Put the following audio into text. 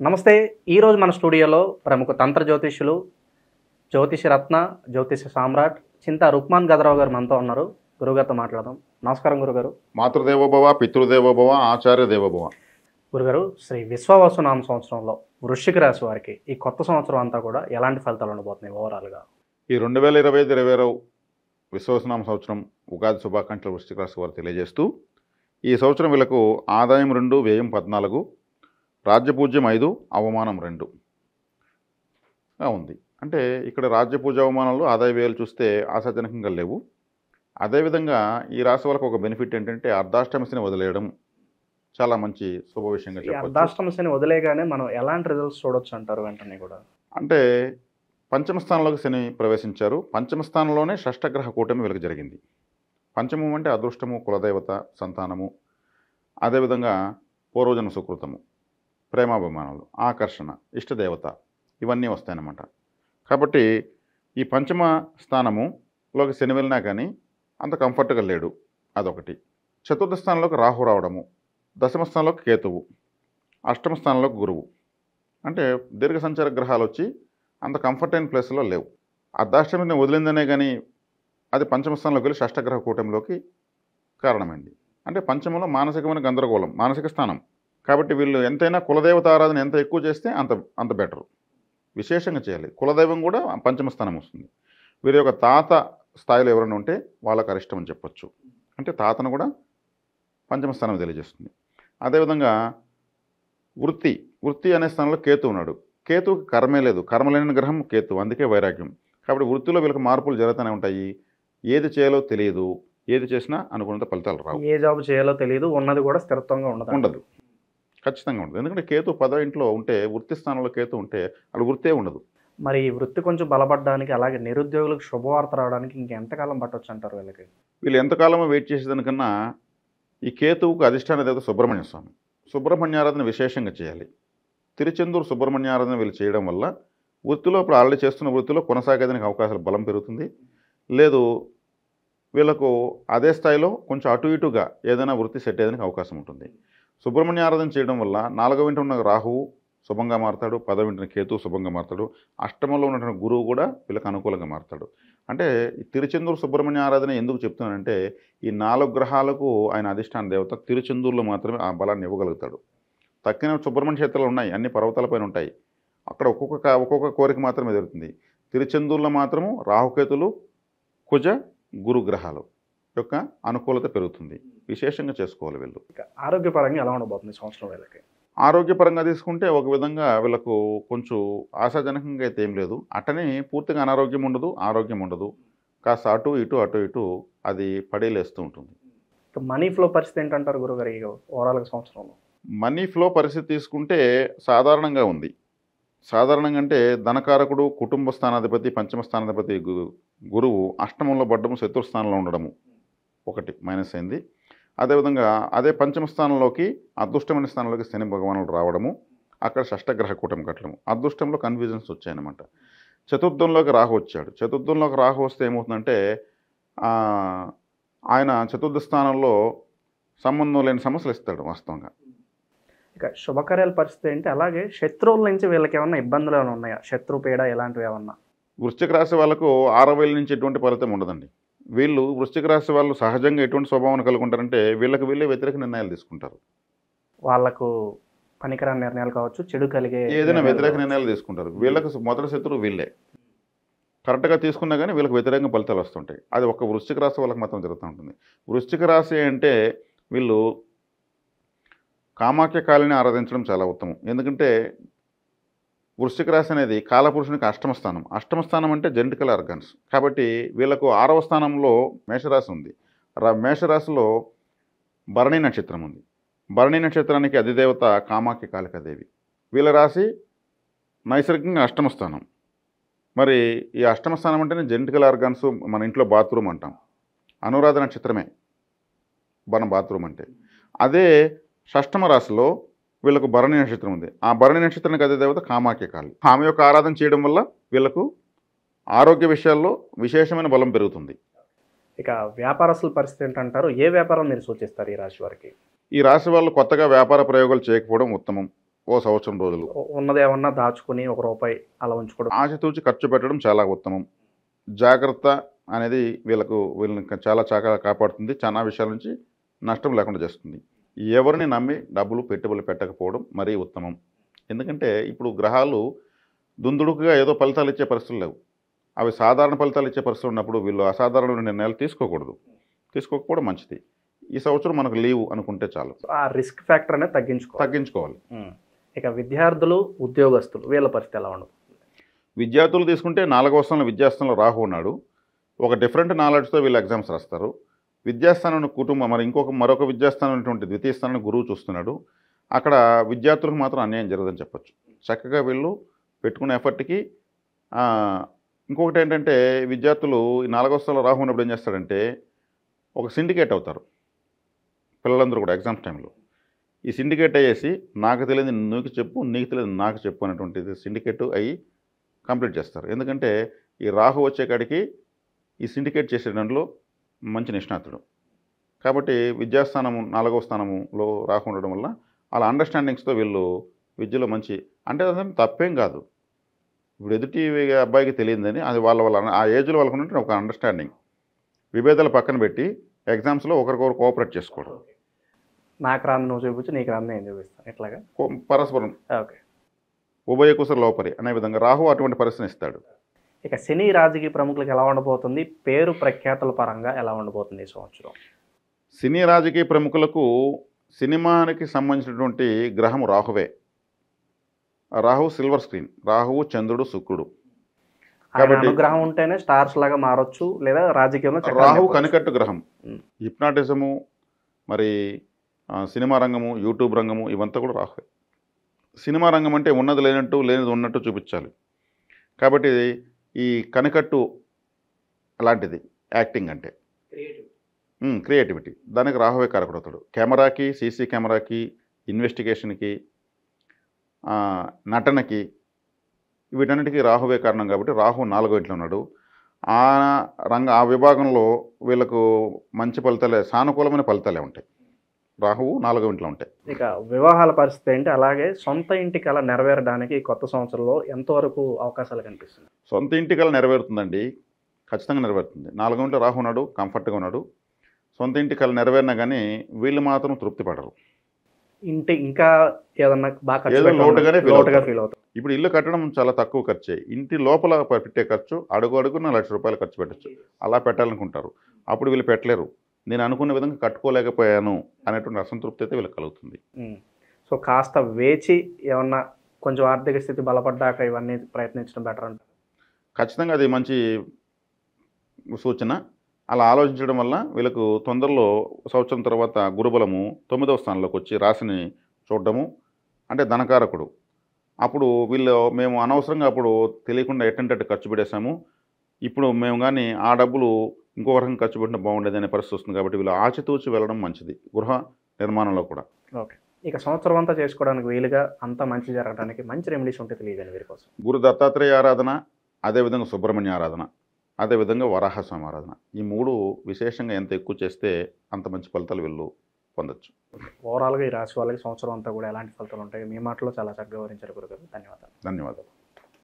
నమస్తే. ఈరోజు మన స్టూడియోలో ప్రముఖ తంత్ర జ్యోతిష్యులు, జ్యోతిష రత్న, జ్యోతిష సామ్రాట్ చింతా రుక్మాన్ గదరావు గారు మనతో ఉన్నారు. గురుగారితో మాట్లాడదాం. నమస్కారం గురుగారు. మాతృదేవోభవ, పితృదేవోభవ, ఆచార్య దేవోభవ. గురుగారు, శ్రీ విశ్వావసునామ సంవత్సరంలో వృశ్చిక రాశి వారికి ఈ కొత్త సంవత్సరం అంతా కూడా ఎలాంటి ఫలితాలు ఉండబోతున్నాయి ఓవరాల్గా? ఈ 2025 విశ్వావసునామ సంవత్సరం ఉగాది శుభాకాంక్షలు వృశ్చిక రాశి వారు తెలియజేస్తూ, ఈ సంవత్సరం వీళ్ళకు ఆదాయం 2, వ్యయం 14, రాజ్యపూజ్యం 5, అవమానం 2 ఉంది. అంటే ఇక్కడ రాజ్యపూజ అవమానాలు, ఆదాయ వ్యయాలు చూస్తే ఆశాజనకంగా లేవు. అదేవిధంగా ఈ రాశి వాళ్ళకు ఒక బెనిఫిట్ ఏంటంటే అర్ధాష్టమ శని వదిలేయడం చాలా మంచి శుభ విషయంగా ఈ చెప్పచ్చు. అర్ధాష్టమ శని వదిలేగానే మనం ఎలాంటి రిజల్ట్స్ చూడొచ్చు అంటారు వెంటనే కూడా? అంటే పంచమ స్థానంలోకి శని ప్రవేశించారు. పంచమ స్థానంలోనే షష్టగ్రహ కూటమి వీళ్ళకి జరిగింది. పంచమం అంటే అదృష్టము, కులదేవత, సంతానము, అదేవిధంగా పూర్వజన్మ సుకృతము, ప్రేమాభిమానాలు, ఆకర్షణ, ఇష్టదేవత, ఇవన్నీ వస్తాయన్నమాట. కాబట్టి ఈ పంచమ స్థానములోకి శని వెళ్ళినా కానీ అంత కంఫర్ట్గా లేడు, అదొకటి. చతుర్థ స్థానంలోకి రాహు రావడము, దశమ స్థానంలోకి కేతువు, అష్టమ స్థానంలోకి గురువు. అంటే దీర్ఘ సంచార గ్రహాలు వచ్చి అంత కంఫర్ట్ అయిన ప్లేస్లో లేవు. అర్ధాష్టమిని వదిలిందనే కానీ అది పంచమ స్థానంలోకి వెళ్ళి షష్టగ్రహ కూటమిలోకి కారణమైంది. అంటే పంచమంలో మానసికమైన గందరగోళం, మానసిక స్థానం. కాబట్టి వీళ్ళు ఎంతైనా కులదేవత ఆరాధన ఎంత ఎక్కువ చేస్తే అంత బెటర్, విశేషంగా చేయాలి. కులదైవం కూడా పంచమ స్థానం వస్తుంది. వీరి యొక్క తాత స్థాయిలో ఎవరైనా ఉంటే వాళ్ళకు అరిష్టం అని చెప్పొచ్చు. అంటే తాతను కూడా పంచమ స్థానం తెలియజేస్తుంది. అదేవిధంగా వృత్తి అనే స్థానంలో కేతు ఉన్నాడు. కేతువుకి కర్మే లేదు, కర్మ లేని గ్రహం కేతు, అందుకే వైరాగ్యం. కాబట్టి వృత్తిలో వీళ్ళకి మార్పులు జరుగుతూనే ఉంటాయి. ఏది చేయాలో తెలియదు, ఏది చేసినా అనుకున్నంత ఫలితాలు రావు. ఏ జాబ్ చేయాలో తెలియదు, ఉన్నది కూడా స్థిరత్వంగా ఉండదు, ఖచ్చితంగా ఉండదు. ఎందుకంటే కేతు 10వ ఇంట్లో ఉంటే, వృత్తి స్థానంలో కేతు ఉంటే అక్కడ వృత్తే ఉండదు. మరి ఈ వృత్తి కొంచెం బలపడడానికి, అలాగే నిరుద్యోగులకు శుభవార్త రావడానికి ఇంకెంతకాలం పట్టొచ్చు అంటారు వీళ్ళకి? వీళ్ళు ఎంతకాలమో వెయిట్ చేసేదానికన్నా ఈ కేతువుకు అధిష్టాన దేవత సుబ్రహ్మణ్య స్వామి, సుబ్రహ్మణ్యారాధన విశేషంగా చేయాలి. తిరుచెందూరు సుబ్రహ్మణ్యారాధన వీళ్ళు చేయడం వల్ల వృత్తిలో ఇప్పుడు ఆల్రెడీ చేస్తున్న వృత్తిలో కొనసాగేదానికి అవకాశాలు బలం పెరుగుతుంది. లేదు వీళ్ళకు అదే స్థాయిలో కొంచెం అటు ఇటుగా ఏదైనా వృత్తి సెట్ అయ్యేదానికి అవకాశం ఉంటుంది. సుబ్రహ్మణ్య ఆరాధన చేయడం వల్ల 4వ ఇంట ఉన్న రాహువు శుభంగా మారుతాడు, 10వ ఇంటిన కేతు శుభంగా మారుతాడు, అష్టమంలో ఉన్నటువంటి గురువు కూడా వీళ్ళకి అనుకూలంగా మారుతాడు. అంటే ఈ తిరుచెందూరు సుబ్రహ్మణ్య ఆరాధన ఎందుకు చెప్తున్నానంటే, ఈ 4 గ్రహాలకు ఆయన అధిష్టాన దేవత తిరుచెందూరులో మాత్రమే ఆ బలాన్ని ఇవ్వగలుగుతాడు. తక్కిన సుబ్రహ్మణ్య క్షేత్రాలు ఉన్నాయి, అన్ని పర్వతాలపైన ఉంటాయి, అక్కడ ఒక్కొక్క కోరిక మాత్రమే ఎదురుతుంది. తిరుచెందూరులో మాత్రము రాహుకేతులు, కుజ, గురు గ్రహాలు యొక్క అనుకూలత పెరుగుతుంది. విశేషంగా చేసుకోవాలి వీళ్ళు. ఆరోగ్యపరంగా ఎలా ఉండబోతుంది సంవత్సరం వీళ్ళకి? ఆరోగ్యపరంగా తీసుకుంటే ఒక విధంగా వీళ్ళకు కొంచెం ఆశాజనకంగా అయితే ఏం లేదు. అట్టనే పూర్తిగా అనారోగ్యం ఉండదు, ఆరోగ్యం ఉండదు, కాస్త అటు ఇటు అది పడేలేస్తూ ఉంటుంది. మనీ ఫ్లో పరిస్థితి ఏంటంటారు గురుగారు ఈ ఓవరాల్గా సంవత్సరంలో? మనీ ఫ్లో పరిస్థితి తీసుకుంటే సాధారణంగా ఉంది. సాధారణంగా అంటే ధనకారకుడు, కుటుంబ స్థానాధిపతి, పంచమ స్థానాధిపతి గురువు అష్టమంలో పడ్డము, శత్రుస్థానంలో ఉండడము ఒకటి మైనస్ అయింది. అదేవిధంగా అదే పంచమ స్థానంలోకి అదృష్టమైన స్థానంలోకి శని భగవానుడు రావడము, అక్కడ షష్టగ్రహ కూటమి కట్టడము, అదృష్టంలో కన్ఫ్యూజన్స్ వచ్చాయన్నమాట. చతుర్థంలోకి రాహు వచ్చాడు. చతుర్థంలోకి రాహు వస్తే ఏమవుతుందంటే ఆయన చతుర్థ స్థానంలో సంబంధం లేని సమస్యలు ఇస్తాడు వాస్తవంగా. ఇక శుభకార్యాల పరిస్థితి ఏంటి? అలాగే శత్రువుల నుంచి వీళ్ళకి ఏమన్నా ఇబ్బందులు ఏమైనా ఉన్నాయా? శత్రుపీడ ఇలాంటివి ఏమన్నా? వృశ్చిక రాశి వాళ్ళకు 6వ ఏళ్ళ నుంచి ఎటువంటి ఫలితం ఉండదండి. వీళ్ళు వృశ్చిక రాశి వాళ్ళు సహజంగా ఎటువంటి స్వభావం కలిగి ఉంటారంటే వీళ్ళే వ్యతిరేక నిర్ణయాలు తీసుకుంటారు. వాళ్ళకు పనికిరాని నిర్ణయాలు కావచ్చు, చెడు కలిగే ఏదైనా వ్యతిరేక నిర్ణయాలు తీసుకుంటారు. వీళ్ళకు మొదటి శత్రువు వీళ్ళే. కరెక్ట్గా తీసుకున్నా కానీ వీళ్ళకి వ్యతిరేకంగా ఫలితాలు వస్తుంటాయి. అది ఒక వృశ్చిక రాశి వాళ్ళకి మాత్రం జరుగుతూ ఉంటుంది. వృశ్చిక రాశి అంటే వీళ్ళు కామాఖ్య కాళిని ఆరాధించడం చాలా ఉత్తమం. ఎందుకంటే వృశ్చిక రాశి అనేది కాలపురుషునికి అష్టమ స్థానం అంటే జెనెటికల్ ఆర్గాన్స్. కాబట్టి వీళ్ళకు 6వ స్థానంలో మేషరాశి ఉంది. మేషరాశిలో భరణి నక్షత్రం ఉంది. భరణి నక్షత్రానికి అధిదేవత కామాఖ్య కాళికాదేవి. వీళ్ళ రాశి నైసర్గికంగా అష్టమ స్థానం. మరి ఈ అష్టమ స్థానం అంటేనే జెనెటికల్ ఆర్గాన్స్, మన ఇంట్లో బాత్రూమ్ అంటాం. అనురాధ నక్షత్రమే మన బాత్రూమ్ అంటే. అదే షష్టమ రాశిలో వీళ్ళకు భరణి నక్షత్రం ఉంది. ఆ భరణి నక్షత్రానికి అదే దేవత కామాఖ్య కాళి. ఆమె యొక్క ఆరాధన చేయడం వల్ల వీళ్ళకు ఆరోగ్య విషయాల్లో విశేషమైన బలం పెరుగుతుంది. ఇక వ్యాపారస్తుల పరిస్థితి ఏంటంటారు? ఏ వ్యాపారం మీరు సూచిస్తారు ఈ రాశి వారికి? ఈ రాశి వాళ్ళు కొత్తగా వ్యాపార ప్రయోగాలు చేయకపోవడం ఉత్తమం. ఓ సంవత్సరం రోజులు ఉన్నది ఏమన్నా దాచుకుని ఒక రూపాయి అలా ఉంచుకోవడం. ఆచితూచి ఖర్చు పెట్టడం చాలా ఉత్తమం. జాగ్రత్త అనేది వీళ్ళని చాలా చక్కగా కాపాడుతుంది. చాలా విషయాల నుంచి నష్టం లేకుండా చేస్తుంది. ఎవరిని నమ్మి డబ్బులు పెట్టుబడులు పెట్టకపోవడం మరీ ఉత్తమం. ఎందుకంటే ఇప్పుడు గ్రహాలు దుందుడుకుగా ఏదో ఫలితాలు ఇచ్చే పరిస్థితులు లేవు. అవి సాధారణ ఫలితాలు ఇచ్చే పరిస్థితులు ఉన్నప్పుడు వీళ్ళు అసాధారణమైన నిర్ణయాలు తీసుకోకూడదు. తీసుకోకపోవడం మంచిది. ఈ సంవత్సరం మనకు లీవ్ అనుకుంటే చాలు. ఆ రిస్క్ ఫ్యాక్టర్ అనేది తగ్గించుకోవాలి. ఇక విద్యార్థులు, ఉద్యోగస్తులు వీళ్ళ పరిస్థితి ఎలా ఉండదు? విద్యార్థులు తీసుకుంటే 4వ స్థానంలో విద్యాస్థానంలో రాహు ఉన్నాడు. ఒక డిఫరెంట్ నాలెడ్జ్తో వీళ్ళు ఎగ్జామ్స్ రాస్తారు. విద్యాస్థానం కుటుంబం మరొక విద్యాస్థానం అనేటువంటి ద్వితీయ స్థానాన్ని గురువు చూస్తున్నాడు. అక్కడ విద్యార్థులకు మాత్రం అన్యాయం జరగదని చెప్పచ్చు. చక్కగా వీళ్ళు పెట్టుకునే ఎఫర్ట్కి ఇంకొకటి ఏంటంటే విద్యార్థులు ఈ 4వ స్థానంలో రాహు ఉన్నప్పుడు ఏం చేస్తాడంటే ఒక సిండికేట్ అవుతారు పిల్లలందరూ కూడా ఎగ్జామ్స్ టైంలో. ఈ సిండికేట్ అయ్యేసి నాకు తెలియదు నీకు చెప్పు, నీకు తెలియదు నాకు చెప్పు అనేటువంటిది సిండికేట్ అయ్యి కంప్లీట్ చేస్తారు. ఎందుకంటే ఈ రాహు వచ్చే కాడికి ఈ సిండికేట్ చేసే దాంట్లో మంచి నిష్ణాతుడు కాబట్టి విద్యాస్థానము 4వ స్థానంలో రాహు ఉండడం వల్ల వాళ్ళ అండర్స్టాండింగ్స్తో వీళ్ళు విద్యలో మంచి అంటే అదే తప్పేం కాదు. ఇప్పుడు ఎదుటి అబ్బాయికి తెలియదని అది వాళ్ళ ఆ ఏజ్లో వాళ్ళకు ఉన్నట్టు ఒక అండర్స్టాండింగ్. విభేదాలు పక్కన పెట్టి ఎగ్జామ్స్లో ఒకరికొకరు కోఆపరేట్ చేసుకోవడం. నాకు రాను నువ్వు చూపించు, నీకు రాను నేను చూపిస్తాను, ఇట్లాగా పరస్పరం ఓకే ఉభయ కుశల లోపరి అనే విధంగా రాహు అటువంటి పరిస్థితిని ఇస్తాడు. ఇక సినీ రాజకీయ ప్రముఖులకు ఎలా ఉండబోతుంది? పేరు ప్రఖ్యాతుల పరంగా ఎలా ఉండబోతుంది ఈ సంవత్సరం? సినీ రాజకీయ ప్రముఖులకు సినిమానికి సంబంధించినటువంటి గ్రహము రాహువే. రాహు సిల్వర్ స్క్రీన్, రాహువు చంద్రుడు శుక్రుడు కాబట్టి గ్రహం ఉంటేనే స్టార్స్ లాగా మారొచ్చు, లేదా రాజకీయంలో రాహు కనికట్టు గ్రహం. హిప్నాటిజము, మరి సినిమా రంగము, యూట్యూబ్ రంగము ఇవంతా కూడా రాహువే. సినిమా రంగం అంటే ఉన్నది లేనట్టు లేనిది ఉన్నట్టు చూపించాలి. కాబట్టి ఈ కనికట్టు అలాంటిది యాక్టింగ్ అంటే క్రియేటివిటీ, దానికి రాహువే కారకుడవుతాడు. కెమెరాకి, సీసీ కెమెరాకి, ఇన్వెస్టిగేషన్కి, నటనకి వీటన్నిటికీ రాహువే కారణం. కాబట్టి రాహు 4వ ఇంట్లో ఉన్నాడు. ఆ విభాగంలో వీళ్ళకు మంచి ఫలితాలే, సానుకూలమైన ఫలితాలే ఉంటాయి. రాహువు 4వ ఇంట్లో ఉంటాయి. ఇక వివాహాల పరిస్థితి ఏంటి? అలాగే సొంత ఇంటికి అలా నెరవేరడానికి కొత్త సంవత్సరంలో ఎంతవరకు అవకాశాలు కనిపిస్తుంది? సొంత ఇంటికి అలా నెరవేరుతుందండి, ఖచ్చితంగా నెరవేరుతుంది. 4వ ఇంట్లో రాహు ఉన్నాడు, కంఫర్ట్గా ఉన్నాడు. సొంత ఇంటికి అలా నెరవేరినా కానీ వీళ్ళు మాత్రం తృప్తి పడరు. ఇంటి ఇంకా ఏదన్నా బాగా లోటుగానే ఫీల్ అవుతారు. ఇప్పుడు ఇల్లు కట్టడం చాలా తక్కువ ఖర్చే. ఇంటి లోపల పెట్టే ఖర్చు అడుగున ₹1,00,000 ఖర్చు పెట్టచ్చు. అలా పెట్టాలనుకుంటారు. అప్పుడు వీళ్ళు పెట్టలేరు. నేను అనుకున్న విధంగా కట్టుకోలేకపోయాను అనేటువంటి అసంతృప్తి అయితే వీళ్ళకి కలుగుతుంది. సో కాస్త వేచి ఏమన్నా కొంచెం ఆర్థిక స్థితి బలపడ్డాక ఇవన్నీ ప్రయత్నించడం బెటర్ అంటారు. ఖచ్చితంగా అది మంచి సూచన. అలా ఆలోచించడం వల్ల వీళ్ళకు తొందరలో సంవత్సరం తర్వాత గురుబలము 9వ స్థానంలోకి వచ్చి రాశిని చూడడము అంటే ధనకారకుడు. అప్పుడు మేము అనవసరంగా అప్పుడు తెలియకుండా ఎట్టంటే ఖర్చు పెట్టేశాము, ఇప్పుడు మేము కానీ ఆ డబ్బులు ఇంకో రకంగా ఖర్చు పెట్టిన బాగుండేది అనే పరిస్థితి వస్తుంది. కాబట్టి వీళ్ళు ఆచితూచి వెళ్ళడం మంచిది గృహ నిర్మాణంలో కూడా. ఓకే, ఇక సంవత్సరం అంతా చేసుకోవడానికి వీలుగా అంతా మంచి జరగడానికి మంచి రెమెడీస్ ఉంటే తెలియజేయండి వీరి కోసం. గురు దత్తాత్రేయ ఆరాధన, అదేవిధంగా సుబ్రహ్మణ్య ఆరాధన, అదేవిధంగా వరాహస్వామి ఆరాధన, ఈ 3 విశేషంగా ఎంత ఎక్కువ చేస్తే అంత మంచి ఫలితాలు వీళ్ళు పొందొచ్చు. ఓవరాల్గా ఈ రాశి వాళ్ళకి సంవత్సరం అంతా కూడా ఎలాంటి ఫలితాలు ఉంటాయి మీ మాటలో చాలా చక్కగా వివరించారు గురుగారు. ధన్యవాదాలు.